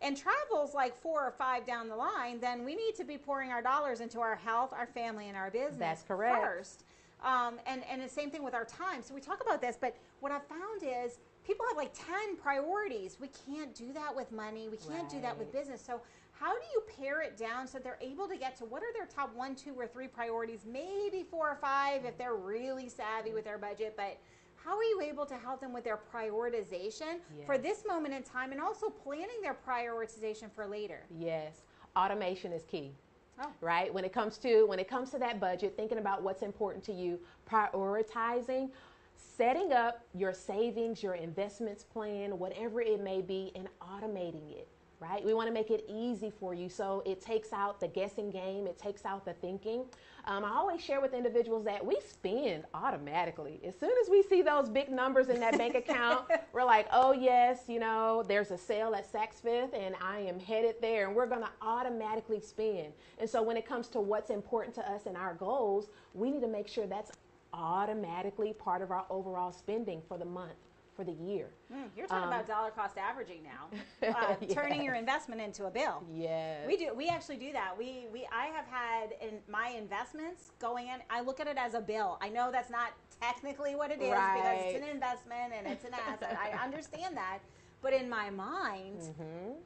and travel's like 4 or 5 down the line, then we need to be pouring our dollars into our health, our family, and our business. That's correct. First. And the same thing with our time. So we talk about this, but what I've found is people have like 10 priorities. We can't do that with money. We can't do that with business. So how do you pare it down so they're able to get to what are their top 1, 2, or 3 priorities, maybe 4 or 5 if they're really savvy with their budget, but how are you able to help them with their prioritization for this moment in time and also planning their prioritization for later? Yes. Automation is key. Oh. Right? When it comes to that budget, thinking about what's important to you, prioritizing, setting up your savings, your investments plan, whatever it may be, and automating it. Right? We want to make it easy for you so it takes out the guessing game, it takes out the thinking. I always share with individuals that we spend automatically. As soon as we see those big numbers in that bank account, we're like, oh yes, there's a sale at Saks Fifth and I am headed there, and we're going to automatically spend. And so when it comes to what's important to us and our goals, we need to make sure that's automatically part of our overall spending for the month, for the year. You're talking about dollar cost averaging now, turning your investment into a bill. Yes. We actually do that. I have had in my investments going in, I look at it as a bill. I know that's not technically what it is because it's an investment and it's an asset. I understand that. But in my mind,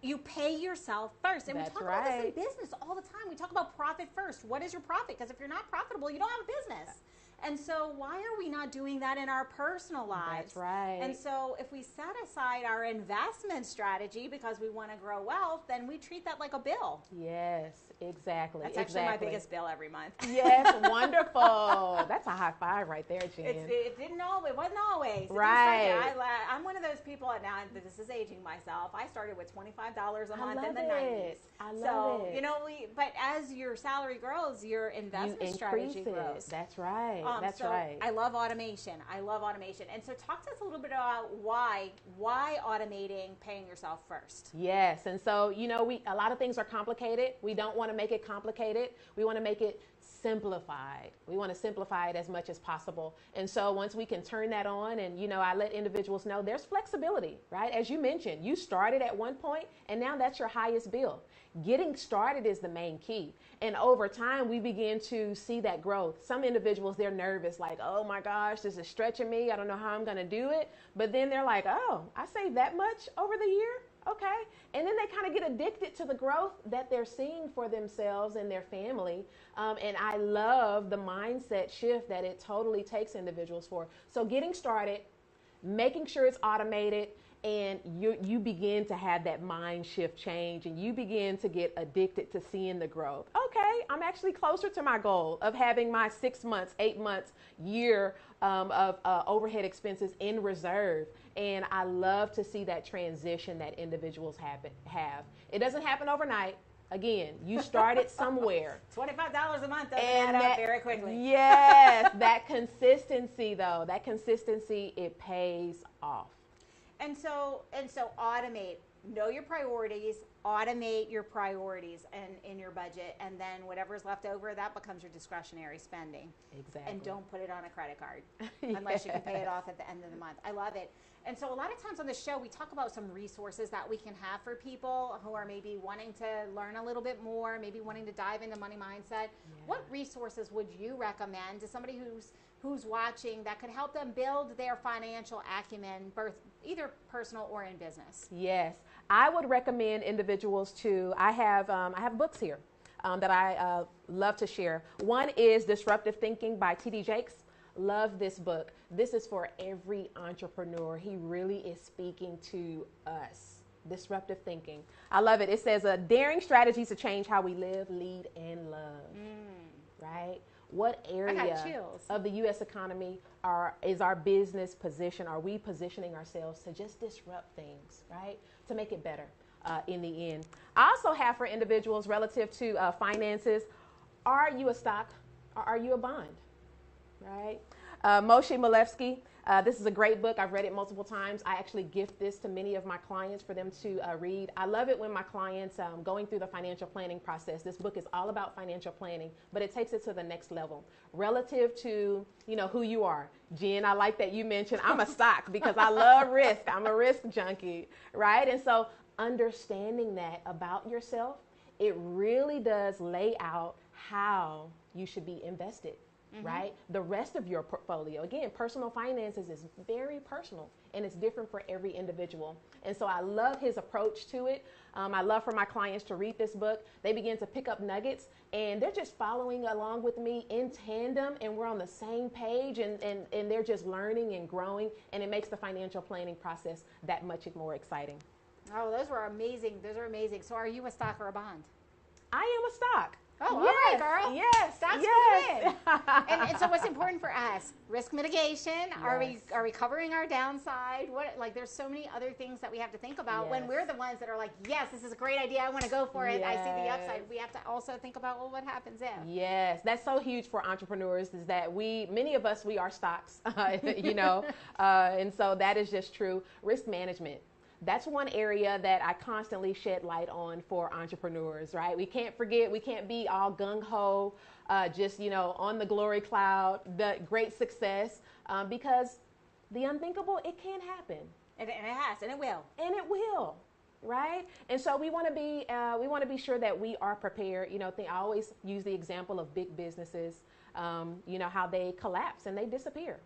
you pay yourself first. And we talk about this in business all the time. We talk about profit first. What is your profit? Because if you're not profitable, you don't have a business. And so why are we not doing that in our personal lives? That's right. And so if we set aside our investment strategy because we want to grow wealth, then we treat that like a bill. Yes, exactly. That's actually my biggest bill every month. Yes, wonderful. That's a high five right there, Jen. It wasn't always. Right. I'm one of those people, now this is aging myself. I started with $25 a month in the 90s. I love it. But as your salary grows, your investment strategy grows. That's right. That's so right. I love automation. And so talk to us a little bit about why automating paying yourself first. Yes. And so, a lot of things are complicated. We don't want to make it complicated. We want to make it simplified. We want to simplify it as much as possible. And so once we can turn that on and, I let individuals know there's flexibility, right? As you mentioned, you started at one point and now that's your highest bill. Getting started is the main key. And over time, we begin to see that growth. Some individuals, they're nervous, like, oh my gosh, this is stretching me. I don't know how I'm going to do it. But then they're like, oh, I saved that much over the year? Okay. And then they kind of get addicted to the growth that they're seeing for themselves and their family. And I love the mindset shift that it totally takes individuals for. So getting started, making sure it's automated, and you begin to have that mind shift change and you begin to get addicted to seeing the growth. Okay, I'm actually closer to my goal of having my 6 months, 8 months, year of overhead expenses in reserve. And I love to see that transition that individuals have. It doesn't happen overnight. Again, you started somewhere. $25 a month doesn't add up very quickly. Yes, that consistency though, it pays off. And so automate. Know your priorities, automate your priorities in your budget, and then whatever's left over, that becomes your discretionary spending. Exactly. And don't put it on a credit card unless you can pay it off at the end of the month. I love it. And so a lot of times on the show, we talk about some resources that we can have for people who are maybe wanting to learn a little bit more, maybe wanting to dive into money mindset. Yeah. What resources would you recommend to somebody who's watching that could help them build their financial acumen, either personal or in business? Yes, I would recommend individuals to, I have books here that I love to share. One is Disruptive Thinking by T.D. Jakes. Love this book. This is for every entrepreneur. He really is speaking to us. Disruptive Thinking. I love it. It says, daring strategies to change how we live, lead, and love. Right? What area of the U.S. economy is our business position? Are we positioning ourselves to just disrupt things, right? To make it better in the end. I also have for individuals relative to finances, are you a stock or are you a bond, right? Moshe Milevsky, this is a great book. I've read it multiple times. I actually gift this to many of my clients for them to read. I love it when my clients going through the financial planning process. This book is all about financial planning, but it takes it to the next level relative to, who you are. Jen, I like that you mentioned I'm a stock because I love risk. I'm a risk junkie, right? And so understanding that about yourself, it really does lay out how you should be invested. Right? The rest of your portfolio. Again, personal finances is very personal and it's different for every individual. And so I love his approach to it. I love for my clients to read this book. They begin to pick up nuggets and they're just following along with me in tandem and we're on the same page and they're just learning and growing and it makes the financial planning process that much more exciting. Oh, those were amazing. Those are amazing. So are you a stock or a bond? I am a stock. Oh, yes, all right, girl. Yes, that's yes. and so what's important for us? Risk mitigation. Yes. Are we covering our downside? There's so many other things that we have to think about when we're the ones that are like, yes, this is a great idea. I want to go for it. I see the upside. We have to also think about, well, what happens if? Yes, that's so huge for entrepreneurs is that many of us, we are stocks, and so that is just true. Risk management. That's one area that I constantly shed light on for entrepreneurs, right? We can't forget, we can't be all gung-ho, just, on the glory cloud, the great success, because the unthinkable, it can happen. And it has, and it will. And it will, right? And so we want to be sure that we are prepared. I always use the example of big businesses, how they collapse and they disappear.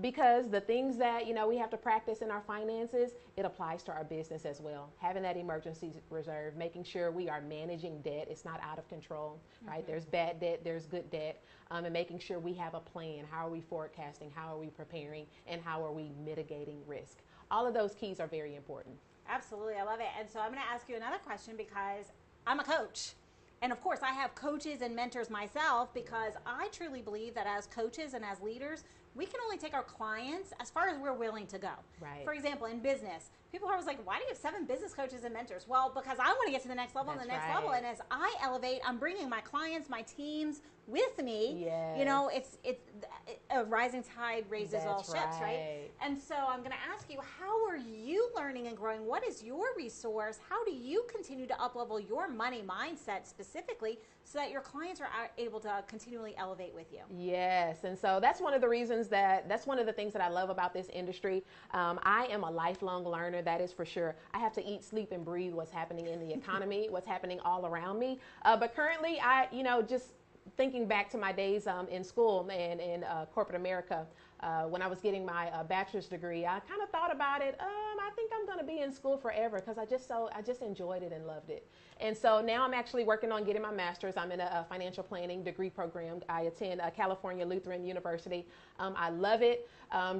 Because the things that, we have to practice in our finances, it applies to our business as well. Having that emergency reserve, making sure we are managing debt. It's not out of control, right? There's bad debt, there's good debt, and making sure we have a plan. How are we forecasting? How are we preparing? And how are we mitigating risk? All of those keys are very important. Absolutely. I love it. And so I'm going to ask you another question because I'm a coach. And of course, I have coaches and mentors myself because I truly believe that as coaches and as leaders, we can only take our clients as far as we're willing to go. Right. For example, in business, people are always like, why do you have 7 business coaches and mentors? Well, because I want to get to the next level and the next level. And as I elevate, I'm bringing my clients, my teams with me. Yes. It's a rising tide raises all ships, right? And so I'm going to ask you, how are you learning and growing? What is your resource? How do you continue to up-level your money mindset specifically so that your clients are able to continually elevate with you? Yes, and so that's one of the reasons that's one of the things that I love about this industry. I am a lifelong learner, that is for sure. I have to eat, sleep, and breathe what's happening in the economy, what's happening all around me. But currently, just thinking back to my days in school and in corporate America, when I was getting my bachelor's degree, I kind of thought about it. I think I'm going to be in school forever because I just enjoyed it and loved it. And so now I'm actually working on getting my master's. I'm in a financial planning degree program. I attend California Lutheran University. I love it.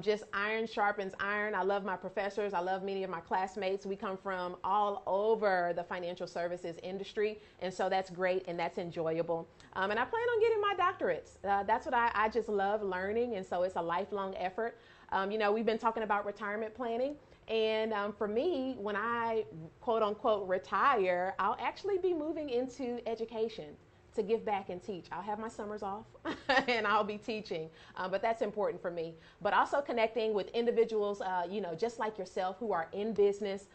Just iron sharpens iron. I love my professors. I love many of my classmates. We come from all over the financial services industry. And so that's great and that's enjoyable. And I plan on getting my doctorates. That's what I just love learning. And so it's a lifelong effort. You know, we've been talking about retirement planning. And for me, when I quote unquote retire, I'll actually be moving into education to give back and teach. I'll have my summers off and I'll be teaching, but that's important for me. But also connecting with individuals, you know, just like yourself who are in business,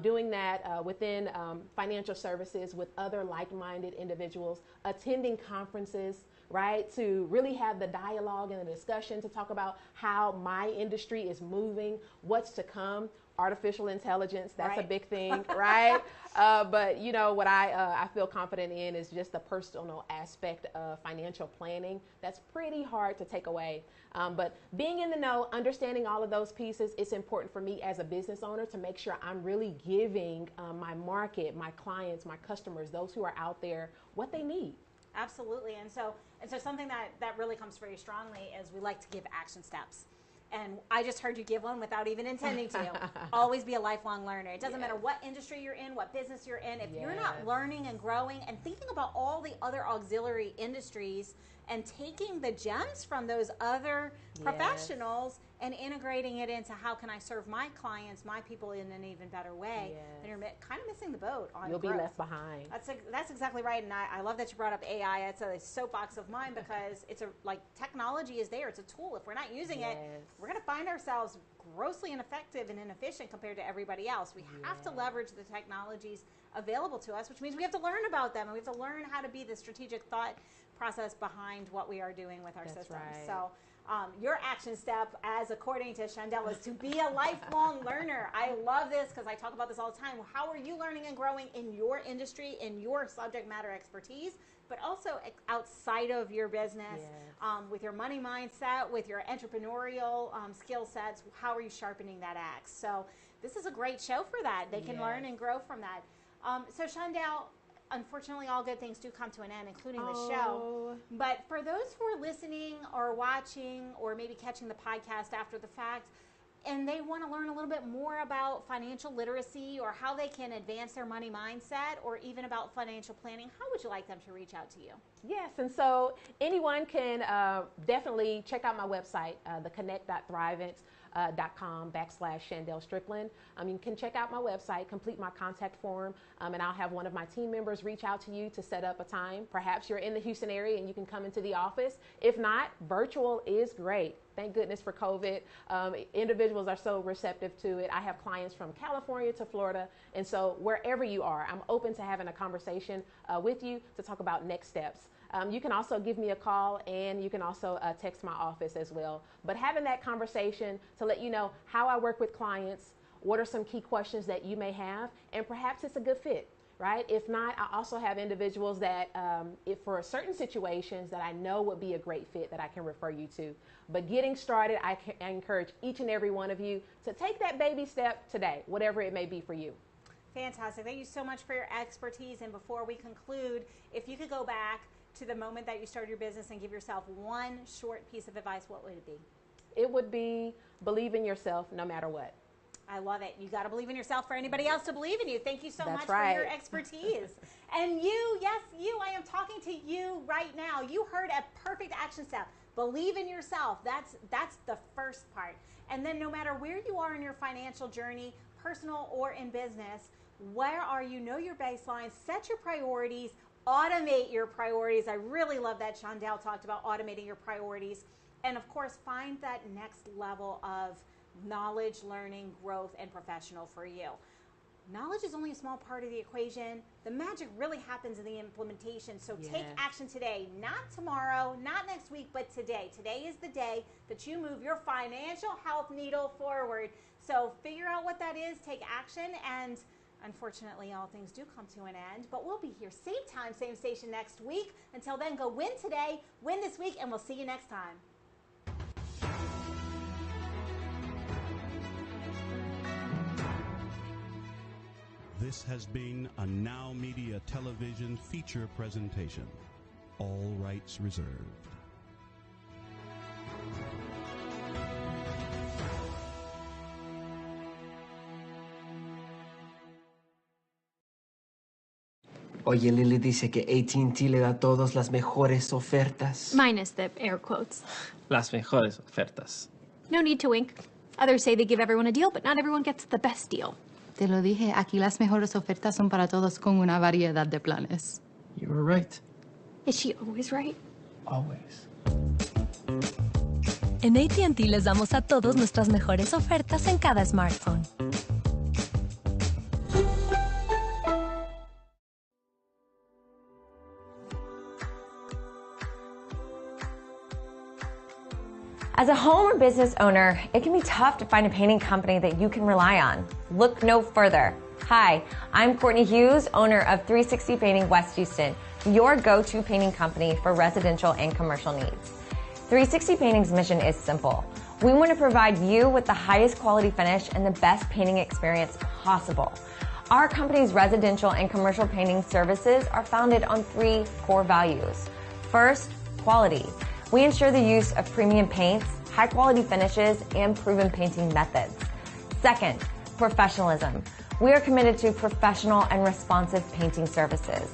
doing that within financial services with other like-minded individuals, attending conferences, right, to really have the dialogue and the discussion to talk about how my industry is moving, what's to come. Artificial intelligence, that's a big thing, right? But you know, what I feel confident in is just the personal aspect of financial planning. That's pretty hard to take away. But being in the know, understanding all of those pieces, it's important for me as a business owner to make sure I'm really giving my market, my clients, my customers, those who are out there, what they need. Absolutely. And so something that really comes very strongly is we like to give action steps. And I just heard you give one without even intending to. Always be a lifelong learner. It doesn't matter what industry you're in, what business you're in. If you're not learning and growing and thinking about all the other auxiliary industries and taking the gems from those other professionals and integrating it into how can I serve my clients, my people in an even better way, then you're kind of missing the boat on You'll growth. be left behind. That's exactly right. And I love that you brought up AI. It's a soapbox of mine because it's like technology is there. It's a tool. If we're not using it, we're going to find ourselves grossly ineffective and inefficient compared to everybody else. We have to leverage the technologies available to us, which means we have to learn about them and we have to learn how to be the strategic thought process behind what we are doing with our systems. Right. So your action step, as according to Chandel, is to be a lifelong learner. I love this because I talk about this all the time. How are you learning and growing in your industry, in your subject matter expertise, but also outside of your business, with your money mindset, with your entrepreneurial skill sets? How are you sharpening that axe? So this is a great show for that. They can learn and grow from that. So Chandel, unfortunately, all good things do come to an end, including the show. But for those who are listening or watching or maybe catching the podcast after the fact, and they want to learn a little bit more about financial literacy or how they can advance their money mindset or even about financial planning, how would you like them to reach out to you? Yes, and so anyone can definitely check out my website, theconnect.thrivent.com/Chandel Strickland. You can check out my website, complete my contact form, and I'll have one of my team members reach out to you to set up a time. Perhaps you're in the Houston area and you can come into the office. If not, virtual is great. Thank goodness for COVID. Individuals are so receptive to it. I have clients from California to Florida, and so wherever you are, I'm open to having a conversation with you to talk about next steps. You can also give me a call and you can also text my office as well. But having that conversation to let you know how I work with clients, what are some key questions that you may have, and perhaps it's a good fit, right? If not, I also have individuals that if for certain situations that I know would be a great fit that I can refer you to. But getting started, I encourage each and every one of you to take that baby step today, whatever it may be for you. Fantastic. Thank you so much for your expertise. And before we conclude, if you could go back to the moment that you started your business and give yourself one short piece of advice, what would it be? It would be believe in yourself no matter what. I love it. You got to believe in yourself for anybody else to believe in you. Thank you so much right. for your expertise. And you, yes, you, I am talking to you right now. You heard a perfect action step. Believe in yourself. That's the first part. And then no matter where you are in your financial journey, personal or in business, where are you? Know your baseline, set your priorities, automate your priorities. I really love that Chandel talked about automating your priorities. And of course, find that next level of knowledge, learning, growth, and professional for you. Knowledge is only a small part of the equation. The magic really happens in the implementation. So take action today, not tomorrow, not next week, but today. Today is the day that you move your financial health needle forward. So figure out what that is, take action, and unfortunately, all things do come to an end, but we'll be here same time, same station next week. Until then, go win today, win this week, and we'll see you next time. This has been a Now Media television feature presentation. All rights reserved. Oye, Lily dice que AT&T le da a todos las mejores ofertas. Minus the air quotes. Las mejores ofertas. No need to wink. Others say they give everyone a deal, but not everyone gets the best deal. Te lo dije, aquí las mejores ofertas son para todos con una variedad de planes. You were right. Is she always right? Always. En AT&T les damos a todos nuestras mejores ofertas en cada smartphone. As a home or business owner, it can be tough to find a painting company that you can rely on. Look no further. Hi, I'm Courtney Hughes, owner of 360 Painting West Houston, your go-to painting company for residential and commercial needs. 360 Painting's mission is simple. We want to provide you with the highest quality finish and the best painting experience possible. Our company's residential and commercial painting services are founded on 3 core values. First, quality. We ensure the use of premium paints, high quality finishes, and proven painting methods. Second, professionalism. We are committed to professional and responsive painting services.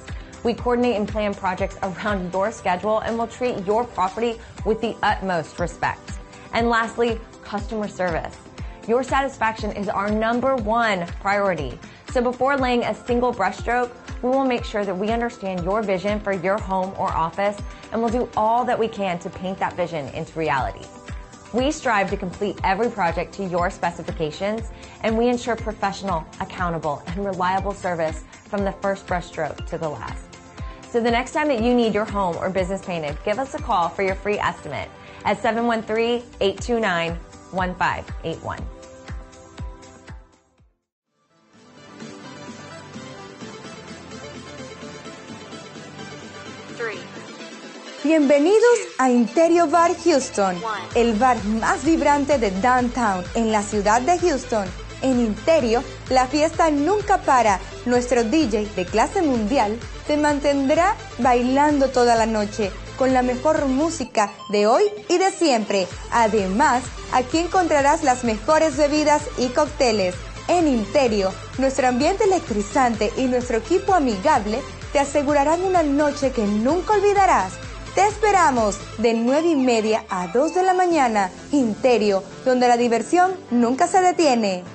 We coordinate and plan projects around your schedule and will treat your property with the utmost respect. And lastly, customer service. Your satisfaction is our #1 priority. So before laying a single brushstroke, we will make sure that we understand your vision for your home or office, and we'll do all that we can to paint that vision into reality. We strive to complete every project to your specifications, and we ensure professional, accountable, and reliable service from the first brushstroke to the last. So the next time that you need your home or business painted, give us a call for your free estimate at 713-829-1581. Bienvenidos a Interio Bar Houston, el bar más vibrante de Downtown en la ciudad de Houston. En Interio, la fiesta nunca para. Nuestro DJ de clase mundial te mantendrá bailando toda la noche con la mejor música de hoy y de siempre. Además, aquí encontrarás las mejores bebidas y cócteles. En Interio, nuestro ambiente electrizante y nuestro equipo amigable te asegurarán una noche que nunca olvidarás. Te esperamos de 9:30 a 2 de la mañana. Interio, donde la diversión nunca se detiene.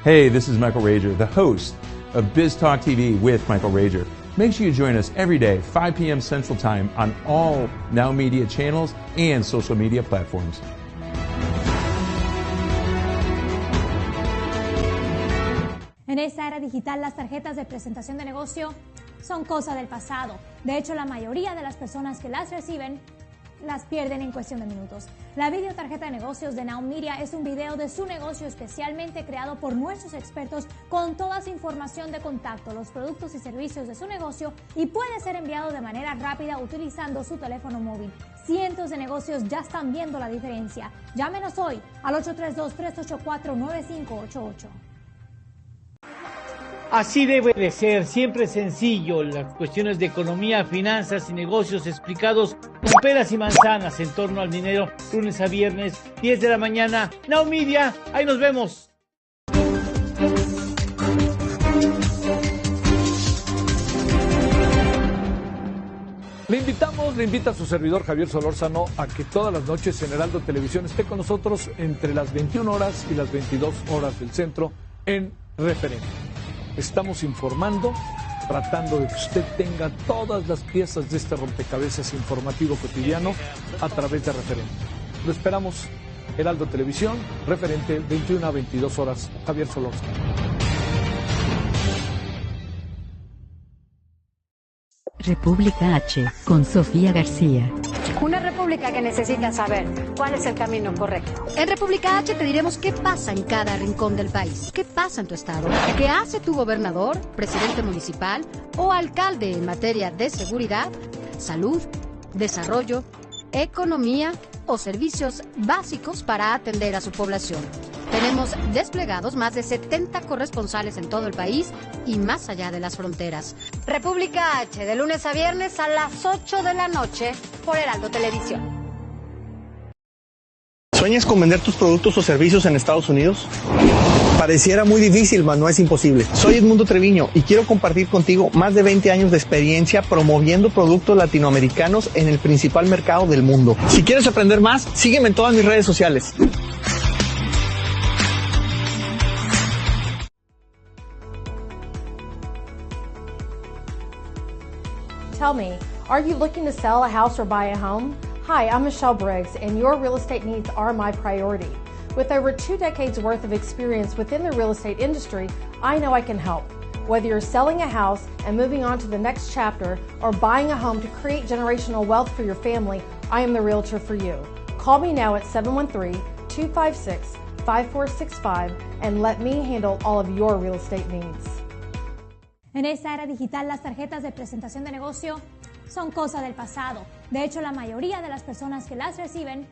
Hey, this is Michael Rager, the host of Biz Talk TV with Michael Rager. Make sure you join us every day, 5 p.m. Central Time on all Now Media channels and social media platforms. En esta era digital, las tarjetas de presentación de negocio son cosa del pasado. De hecho, la mayoría de las personas que las reciben las pierden en cuestión de minutos. La videotarjeta de negocios de Now Media es un video de su negocio especialmente creado por nuestros expertos con toda su información de contacto, los productos y servicios de su negocio, y puede ser enviado de manera rápida utilizando su teléfono móvil. Cientos de negocios ya están viendo la diferencia. Llámenos hoy al 832-384-9588. Así debe de ser, siempre sencillo, las cuestiones de economía, finanzas y negocios explicados con peras y manzanas en torno al dinero, lunes a viernes, 10 de la mañana. Now Media, ahí nos vemos. Le invita a su servidor Javier Solórzano a que todas las noches en Heraldo Televisión esté con nosotros entre las 21 horas y las 22 horas del centro en Referente. Estamos informando, tratando de que usted tenga todas las piezas de este rompecabezas informativo cotidiano a través de Referente. Lo esperamos, Heraldo Televisión, Referente, 21 a 22 horas, Javier Solórzano. República H, con Sofía García. Una república que necesita saber cuál es el camino correcto. En República H te diremos qué pasa en cada rincón del país. ¿Qué pasa en tu estado? ¿Qué hace tu gobernador, presidente municipal o alcalde en materia de seguridad, salud, desarrollo, economía o servicios básicos para atender a su población? Tenemos desplegados más de 70 corresponsales en todo el país y más allá de las fronteras. República H, de lunes a viernes a las 8 de la noche por Heraldo Televisión. ¿Sueñas con vender tus productos o servicios en Estados Unidos? Pareciera muy difícil, mas no es imposible. Soy Edmundo Treviño y quiero compartir contigo más de 20 años de experiencia promoviendo productos latinoamericanos en el principal mercado del mundo. Si quieres aprender más, sígueme en todas mis redes sociales. Tell me, are you looking to sell a house or buy a home? Hi, I'm Michelle Briggs, and your real estate needs are my priority. With over 2 decades worth of experience within the real estate industry, I know I can help. Whether you're selling a house and moving on to the next chapter or buying a home to create generational wealth for your family, I am the realtor for you. Call me now at 713-256-5465 and let me handle all of your real estate needs. En esta era digital, las tarjetas de presentación de negocio son cosa del pasado. De hecho, la mayoría de las personas que las reciben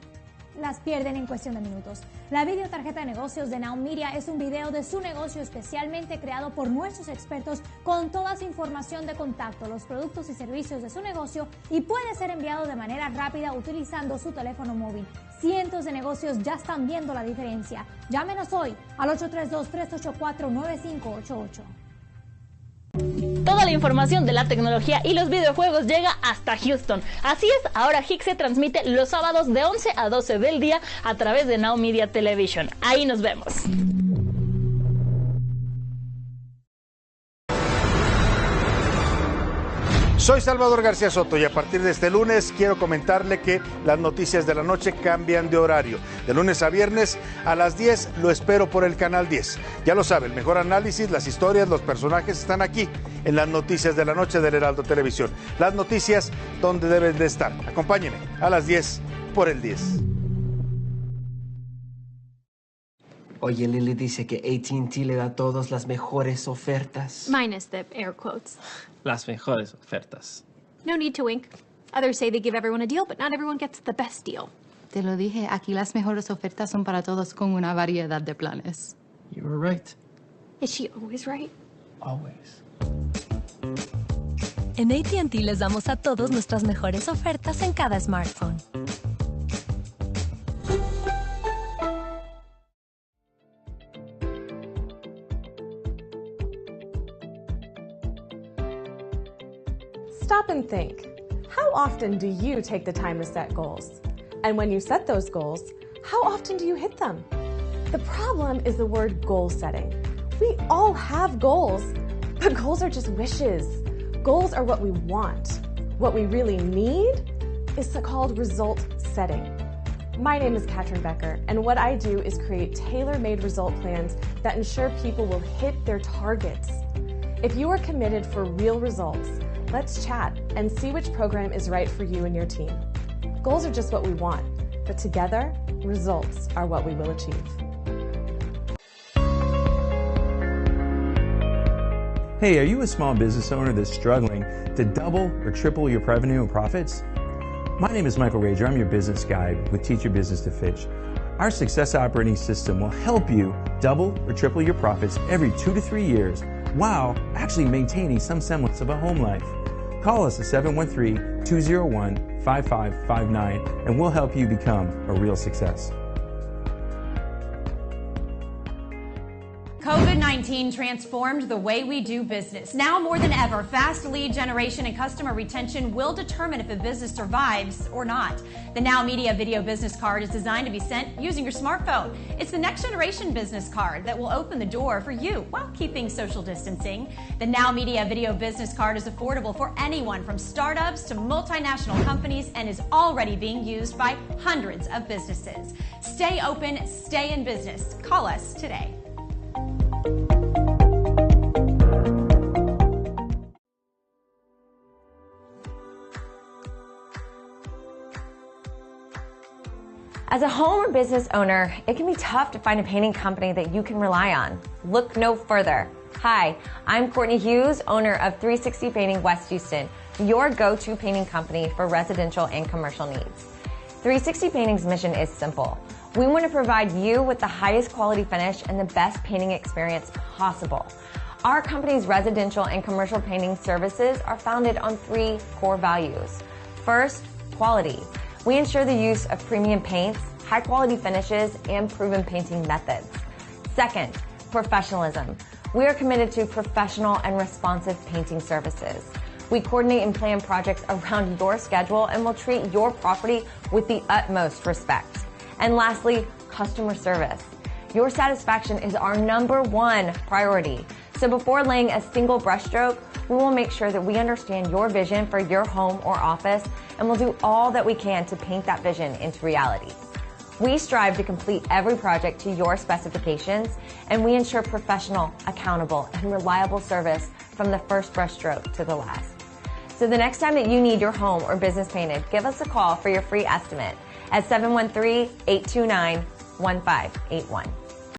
las pierden en cuestión de minutos. La videotarjeta de negocios de Now Media es un video de su negocio especialmente creado por nuestros expertos con toda su información de contacto, los productos y servicios de su negocio, y puede ser enviado de manera rápida utilizando su teléfono móvil. Cientos de negocios ya están viendo la diferencia. Llámenos hoy al 832-384-9588. Toda la información de la tecnología y los videojuegos llega hasta Houston. Así es, ahora HIC se transmite los sábados de 11 a 12 del día a través de Now Media Television. Ahí nos vemos. Soy Salvador García Soto y a partir de este lunes quiero comentarle que las noticias de la noche cambian de horario. De lunes a viernes a las 10 lo espero por el canal 10. Ya lo sabe, el mejor análisis, las historias, los personajes están aquí en las noticias de la noche del Heraldo Televisión. Las noticias donde deben de estar. Acompáñenme a las 10 por el 10. Oye, Lily dice que AT&T le da a todos las mejores ofertas. Minus the air quotes. Las mejores ofertas. No need to wink. Others say they give everyone a deal, but not everyone gets the best deal. Te lo dije, aquí las mejores ofertas son para todos con una variedad de planes. You were right. Is she always right? Always. En AT&T les damos a todos nuestras mejores ofertas en cada smartphone. Stop and think. How often do you take the time to set goals? And when you set those goals, how often do you hit them? The problem is the word goal setting. We all have goals, but goals are just wishes. Goals are what we want. What we really need is called result setting. My name is Katrin Becker, and what I do is create tailor-made result plans that ensure people will hit their targets. If you are committed for real results, let's chat and see which program is right for you and your team. Goals are just what we want, but together, results are what we will achieve. Hey, are you a small business owner that's struggling to double or triple your revenue and profits? My name is Michael Rager. I'm your business guide with Teach Your Business to Fish. Our success operating system will help you double or triple your profits every 2 to 3 years while actually maintaining some semblance of a home life. Call us at 713-201-5559 and we'll help you become a real success. COVID-19 transformed the way we do business. Now more than ever, fast lead generation and customer retention will determine if a business survives or not. The Now Media Video Business Card is designed to be sent using your smartphone. It's the next generation business card that will open the door for you while keeping social distancing. The Now Media Video Business Card is affordable for anyone from startups to multinational companies and is already being used by hundreds of businesses. Stay open, stay in business. Call us today. As a home or business owner, it can be tough to find a painting company that you can rely on. Look no further. Hi, I'm Courtney Hughes, owner of 360 Painting West Houston, your go-to painting company for residential and commercial needs. 360 Painting's mission is simple. We want to provide you with the highest quality finish and the best painting experience possible. Our company's residential and commercial painting services are founded on 3 core values. First, quality. We ensure the use of premium paints, high quality finishes, and proven painting methods. Second, Professionalism. We are committed to professional and responsive painting services. We coordinate and plan projects around your schedule and will treat your property with the utmost respect. And lastly, customer service. Your satisfaction is our #1 priority. So before laying a single brushstroke, we will make sure that we understand your vision for your home or office, and we'll do all that we can to paint that vision into reality. We strive to complete every project to your specifications, and we ensure professional, accountable, and reliable service from the first brushstroke to the last. So the next time that you need your home or business painted, give us a call for your free estimate at 713-829-1581.